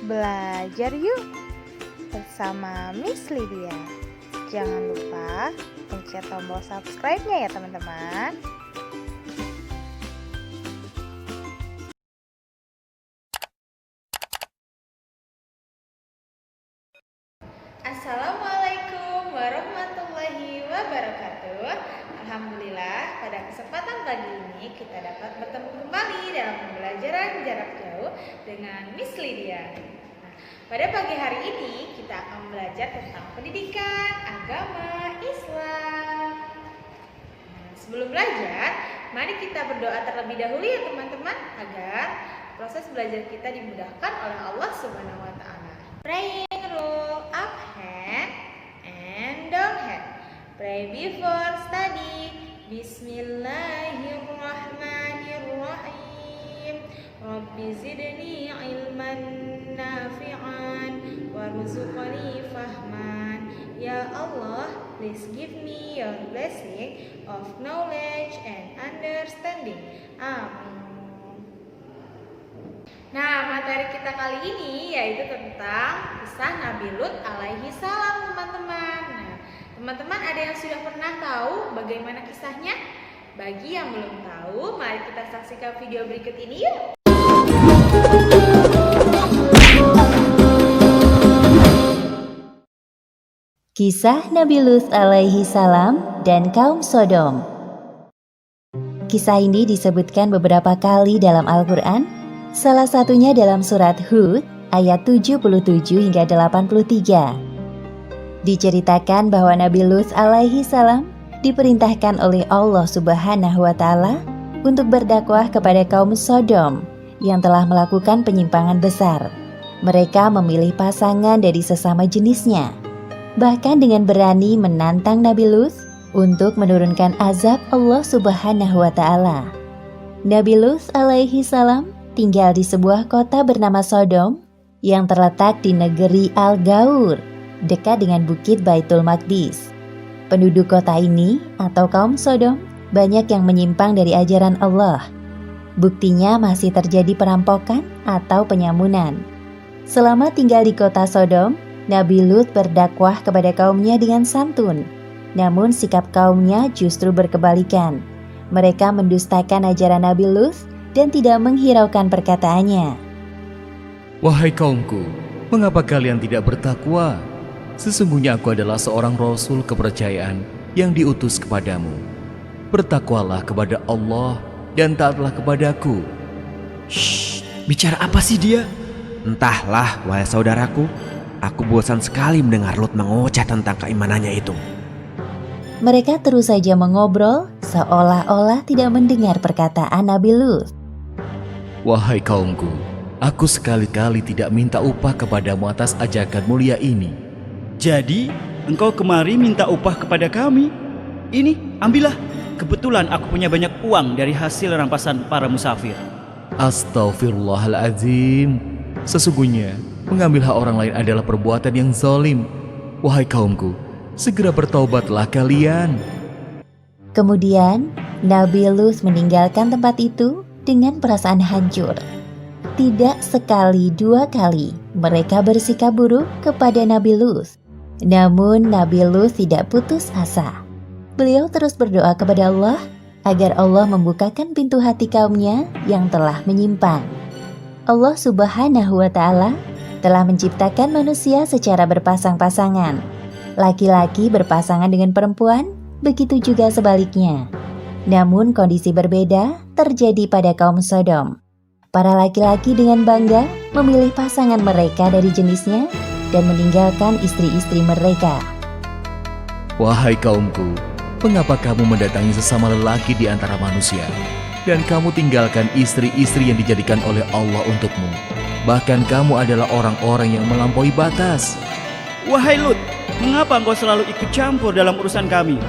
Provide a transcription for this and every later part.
Belajar yuk bersama Miss Lydia. Jangan lupa pencet tombol subscribe-nya ya teman-teman. Assalamualaikum warahmatullahi wabarakatuh. Alhamdulillah, pada kesempatan pagi ini kita dapat bertemu kembali dalam pembelajaran jarak jauh dengan Miss Lydia. Pada pagi hari ini kita akan belajar tentang pendidikan agama Islam. Sebelum belajar, mari kita berdoa terlebih dahulu ya teman-teman, agar proses belajar kita dimudahkan oleh Allah Subhanahu wa taala. Praying rule up hand and down hand. Pray before study. Bismillahirrahmanirrahim. Rabbi zidni ilman nafi'an warzuqni fahman. Ya Allah, please give me your blessing of knowledge and understanding. Amin. Nah, materi kita kali ini yaitu tentang kisah Nabi Lut alaihi salam, teman-teman. Nah, teman-teman ada yang sudah pernah tahu bagaimana kisahnya? Bagi yang belum tahu, mari kita saksikan video berikut ini yuk. Kisah Nabi Lut alaihi salam dan kaum Sodom. Kisah ini disebutkan beberapa kali dalam Al-Quran, salah satunya dalam surat Hud ayat 77 hingga 83. Diceritakan bahwa Nabi Lut alaihi salam diperintahkan oleh Allah Subhanahu wa taala untuk berdakwah kepada kaum Sodom yang telah melakukan penyimpangan besar. Mereka memilih pasangan dari sesama jenisnya, bahkan dengan berani menantang Nabi Lut untuk menurunkan azab Allah Subhanahu wa taala. Nabi Lut alaihi salam tinggal di sebuah kota bernama Sodom yang terletak di negeri Al-Gaur, dekat dengan bukit Baitul Maqdis. Penduduk kota ini atau kaum Sodom banyak yang menyimpang dari ajaran Allah. Buktinya masih terjadi perampokan atau penyamunan. Selama tinggal di kota Sodom, Nabi Lut berdakwah kepada kaumnya dengan santun. Namun sikap kaumnya justru berkebalikan. Mereka mendustakan ajaran Nabi Lut dan tidak menghiraukan perkataannya. Wahai kaumku, mengapa kalian tidak bertakwa? Sesungguhnya aku adalah seorang rasul kepercayaan yang diutus kepadamu. Bertakwalah kepada Allah dan taatlah kepadaku. Shh, bicara apa sih dia? Entahlah, wahai saudaraku, aku bosan sekali mendengar Lut mengoceh tentang keimanannya itu. Mereka terus saja mengobrol seolah-olah tidak mendengar perkataan Nabi Lut. Wahai kaumku, aku sekali-kali tidak minta upah kepadamu atas ajakan mulia ini. Jadi, engkau kemari minta upah kepada kami? Ini, ambillah. Kebetulan aku punya banyak uang dari hasil rampasan para musafir. Astaghfirullahaladzim. Sesungguhnya, mengambil hak orang lain adalah perbuatan yang zalim. Wahai kaumku, segera bertaubatlah kalian. Kemudian, Nabi Lut meninggalkan tempat itu dengan perasaan hancur. Tidak sekali dua kali mereka bersikap buruk kepada Nabi Lut. Namun Nabi Lut tidak putus asa. Beliau terus berdoa kepada Allah agar Allah membukakan pintu hati kaumnya yang telah menyimpang. Allah Subhanahu wa taala telah menciptakan manusia secara berpasang-pasangan. Laki-laki berpasangan dengan perempuan, begitu juga sebaliknya. Namun kondisi berbeda terjadi pada kaum Sodom. Para laki-laki dengan bangga memilih pasangan mereka dari jenisnya dan meninggalkan istri-istri mereka. Wahai kaumku, mengapa kamu mendatangi sesama lelaki di antara manusia, dan kamu tinggalkan istri-istri yang dijadikan oleh Allah untukmu? Bahkan kamu adalah orang-orang yang melampaui batas. Wahai Lut, mengapa engkau selalu ikut campur dalam urusan kami?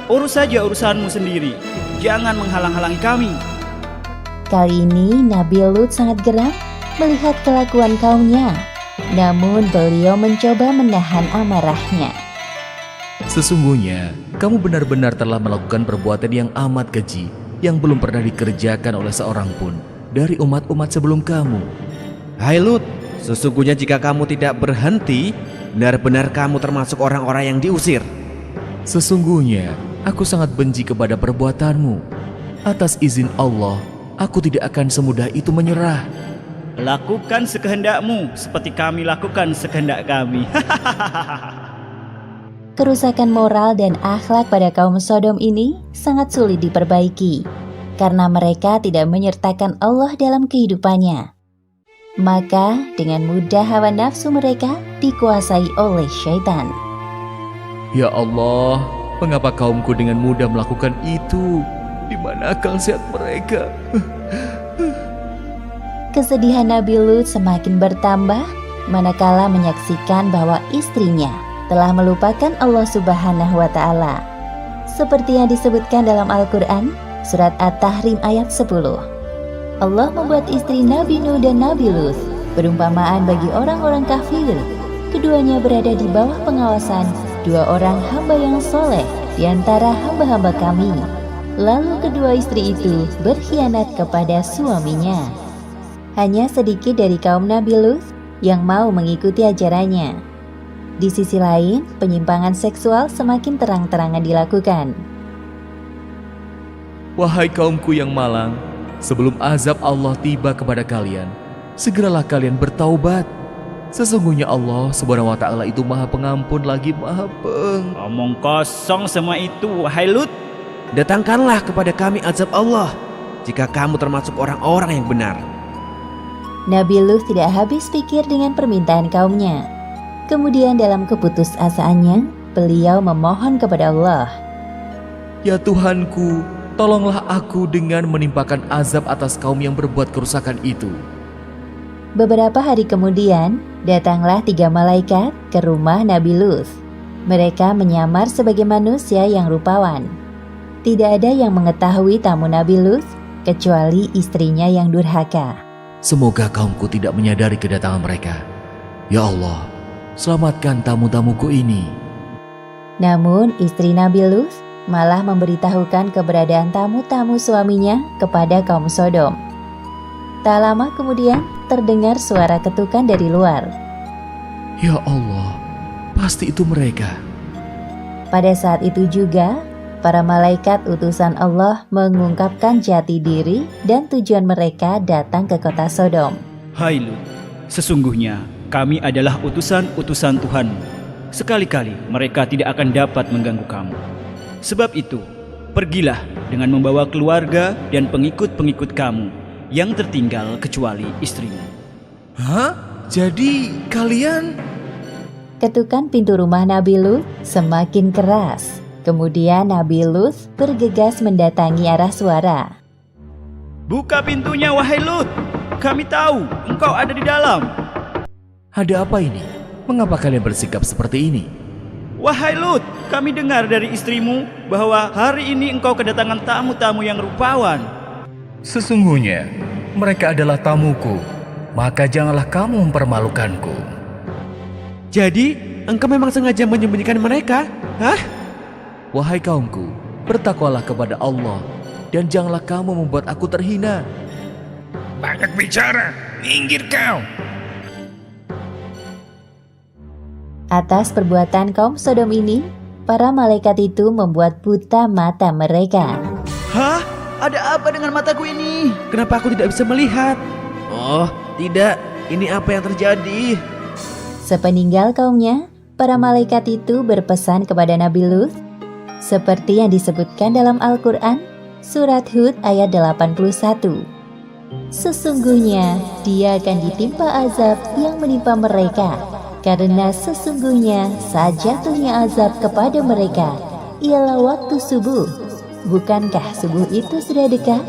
Urus saja urusanmu sendiri, jangan menghalang-halangi kami. Kali ini Nabi Lut sangat geram melihat kelakuan kaumnya. Namun beliau mencoba menahan amarahnya. Sesungguhnya, kamu benar-benar telah melakukan perbuatan yang amat keji yang belum pernah dikerjakan oleh seorang pun dari umat-umat sebelum kamu. Hai Lut, Sesungguhnya jika kamu tidak berhenti, benar-benar kamu termasuk orang-orang yang diusir. Sesungguhnya aku sangat benci kepada perbuatanmu. Atas izin Allah, aku tidak akan semudah itu menyerah. Lakukan sekehendakmu seperti kami lakukan sekehendak kami. Kerusakan moral dan akhlak pada kaum Sodom ini sangat sulit diperbaiki karena mereka tidak menyertakan Allah dalam kehidupannya. Maka dengan mudah hawa nafsu mereka dikuasai oleh syaitan. Ya Allah, mengapa kaumku dengan mudah melakukan itu? Di mana akal sehat mereka? Kesedihan Nabi Lut semakin bertambah manakala menyaksikan bahwa istrinya telah melupakan Allah Subhanahu wa Ta'ala. Seperti yang disebutkan dalam Al-Quran, Surat At-Tahrim ayat 10. Allah membuat istri Nabi Nuh dan Nabi Lut perumpamaan bagi orang-orang kafir. Keduanya berada di bawah pengawasan dua orang hamba yang soleh di antara hamba-hamba kami. Lalu kedua istri itu berkhianat kepada suaminya. Hanya sedikit dari kaum Nabi Lut yang mau mengikuti ajarannya. Di sisi lain, penyimpangan seksual semakin terang-terangan dilakukan. Wahai kaumku yang malang, sebelum azab Allah tiba kepada kalian, segeralah kalian bertaubat. Sesungguhnya Allah Subhanahu wa Ta'ala itu Maha Pengampun lagi Maha Omong kosong semua itu, wahai Lut. Datangkanlah kepada kami azab Allah jika kamu termasuk orang-orang yang benar. Nabi Lut tidak habis pikir dengan permintaan kaumnya. Kemudian dalam keputusasaannya, beliau memohon kepada Allah. Ya Tuhanku, tolonglah aku dengan menimpakan azab atas kaum yang berbuat kerusakan itu. Beberapa hari kemudian, datanglah 3 malaikat ke rumah Nabi Lut. Mereka menyamar sebagai manusia yang rupawan. Tidak ada yang mengetahui tamu Nabi Lut kecuali istrinya yang durhaka. Semoga kaumku tidak menyadari kedatangan mereka. Ya Allah, selamatkan tamu-tamuku ini. Namun istri Nabi Lut malah memberitahukan keberadaan tamu-tamu suaminya kepada kaum Sodom. Tak lama kemudian terdengar suara ketukan dari luar. Ya Allah, pasti itu mereka. Pada saat itu juga, para malaikat utusan Allah mengungkapkan jati diri dan tujuan mereka datang ke kota Sodom. Hai Lut, sesungguhnya kami adalah utusan-utusan Tuhan. Sekali-kali mereka tidak akan dapat mengganggu kamu. Sebab itu, pergilah dengan membawa keluarga dan pengikut-pengikut kamu yang tertinggal kecuali istrimu. Hah? Jadi kalian... Ketukan pintu rumah Nabi Lut semakin keras. Kemudian Nabi Lut bergegas mendatangi arah suara. Buka pintunya wahai Lut, kami tahu engkau ada di dalam. Ada apa ini? Mengapa kalian bersikap seperti ini? Wahai Lut, kami dengar dari istrimu bahwa hari ini engkau kedatangan tamu-tamu yang rupawan. Sesungguhnya mereka adalah tamuku, maka janganlah kamu mempermalukanku. Jadi, engkau memang sengaja menyembunyikan mereka? Hah? Wahai kaumku, bertakwalah kepada Allah dan janganlah kamu membuat aku terhina. Banyak bicara, minggir kau. Atas perbuatan kaum Sodom ini, para malaikat itu membuat buta mata mereka. Hah? Ada apa dengan mataku ini? Kenapa aku tidak bisa melihat? Oh, tidak. Ini apa yang terjadi? Sepeninggal kaumnya, para malaikat itu berpesan kepada Nabi Lut, seperti yang disebutkan dalam Al-Quran, Surat Hud ayat 81. Sesungguhnya dia akan ditimpa azab yang menimpa mereka, karena sesungguhnya saat jatuhnya azab kepada mereka ialah waktu subuh. Bukankah subuh itu sudah dekat?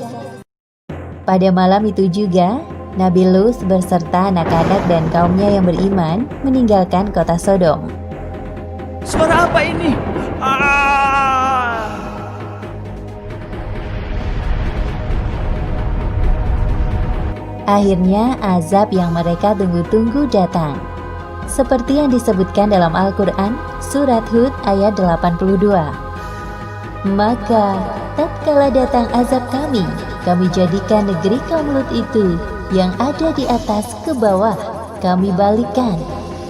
Pada malam itu juga, Nabi Lut beserta anak-anak dan kaumnya yang beriman meninggalkan kota Sodom. Suara apa ini? Akhirnya azab yang mereka tunggu-tunggu datang. Seperti yang disebutkan dalam Al-Quran, Surat Hud ayat 82. Maka tatkala datang azab kami jadikan negeri kaum Lut itu yang ada di atas ke bawah, kami balikkan,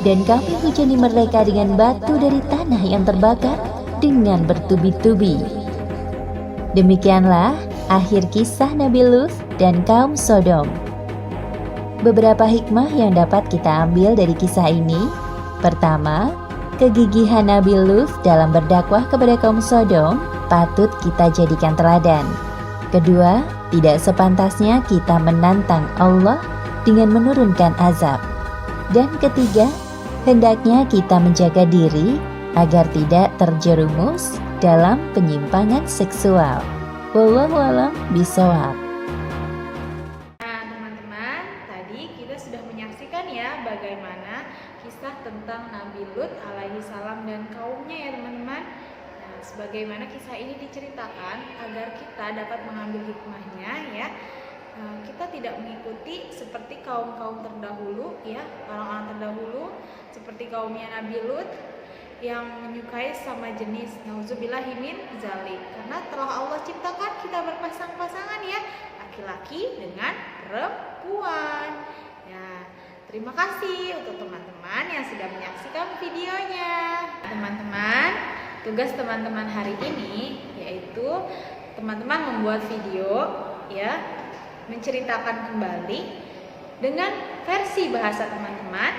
dan kami hujani mereka dengan batu dari tanah yang terbakar dengan bertubi-tubi. Demikianlah akhir kisah Nabi Lut dan kaum Sodom. Beberapa hikmah yang dapat kita ambil dari kisah ini. Pertama, kegigihan Nabi Lut dalam berdakwah kepada kaum Sodom patut kita jadikan teladan. Kedua, tidak sepantasnya kita menantang Allah dengan menurunkan azab. Dan ketiga, hendaknya kita menjaga diri agar tidak terjerumus dalam penyimpangan seksual. Wallahu a'lam bishawab. Nah, teman-teman, tadi kita sudah menyaksikan ya bagaimana kisah tentang Nabi Lut alaihi salam dan kaumnya ya teman-teman. Nah, sebagaimana kisah ini diceritakan agar kita dapat mengambil hikmahnya ya. Kita tidak mengikuti seperti kaum-kaum terdahulu ya, orang-orang terdahulu seperti kaumnya Nabi Lut yang menyukai sama jenis. Nauzubillahi min zalik. Karena telah Allah ciptakan kita berpasang-pasangan ya, laki-laki dengan perempuan. Ya, terima kasih untuk teman-teman yang sudah menyaksikan videonya. Teman-teman, tugas teman-teman hari ini yaitu teman-teman membuat video ya, menceritakan kembali dengan versi bahasa teman-teman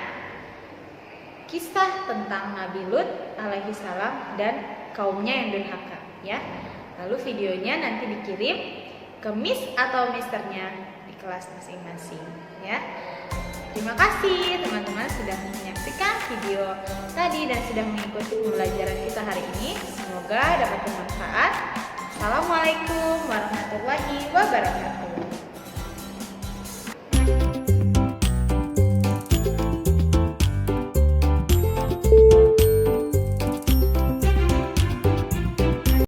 kisah tentang Nabi Lut alaihi salam dan kaumnya yang durhaka ya. Lalu videonya nanti dikirim ke Miss atau Misternya di kelas masing-masing ya. Terima kasih teman-teman sudah menyaksikan video tadi dan sudah mengikuti pembelajaran kita hari ini. Semoga dapat bermanfaat. Assalamualaikum warahmatullahi wabarakatuh.